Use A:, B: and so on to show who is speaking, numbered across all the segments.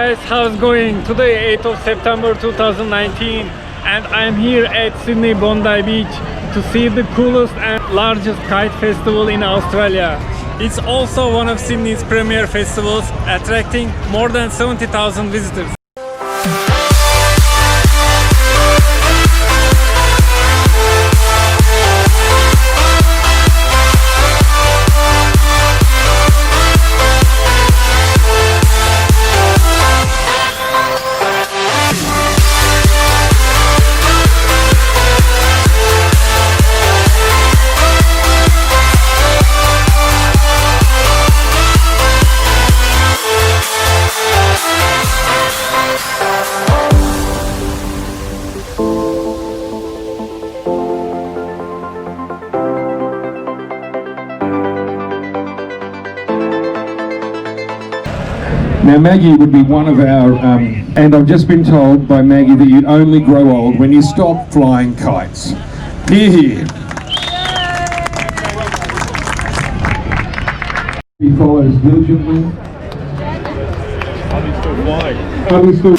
A: guys, how's it going? Today 8th of September 2019 and I'm here at Sydney Bondi Beach to see the coolest and largest kite festival in Australia. It's also one of Sydney's premier festivals, attracting more than 70,000 visitors.
B: Now Maggie would be one of our, and I've just been told by Maggie that you only grow old when you stop flying kites. Hear, hear. He follows diligently.
A: Hubby's still flying.
B: Hubby's still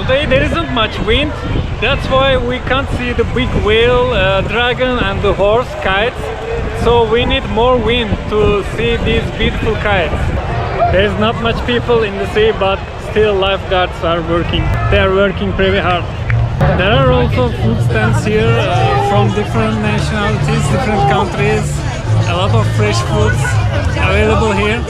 A: Today there isn't much wind, that's why we can't see the big whale, dragon and the horse kites. So we need more wind to see these beautiful kites. There's not much people in the sea, but still lifeguards are working. They are working pretty hard. There are also food stands here from different nationalities, different countries. A lot of fresh foods available here.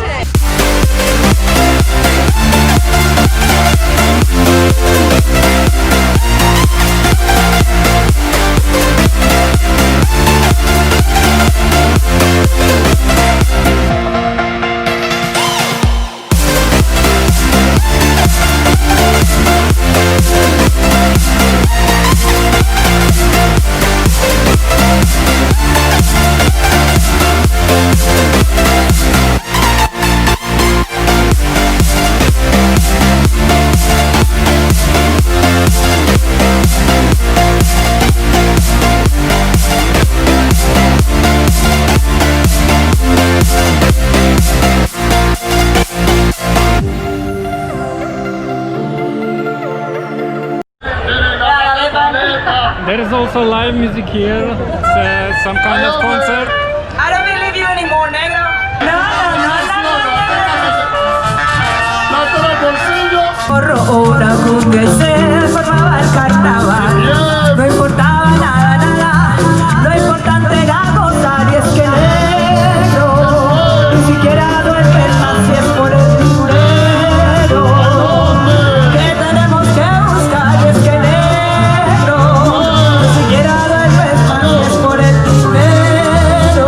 A: There is also live music here. It's some kind of concert.
C: I don't believe you anymore, negro. No. Una cumbia se formaba el carnaval. No importaba nada. Lo importante era gozar y es que negro ni siquiera duerme más si es por el dinero. Que tenemos que buscar y es que negro ni siquiera duerme más si es por el dinero.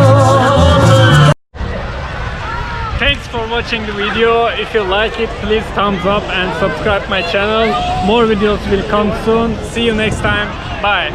A: Thanks for watching the video. If you like it, please thumbs up and subscribe my channel. More videos will come soon. See you next time. Bye.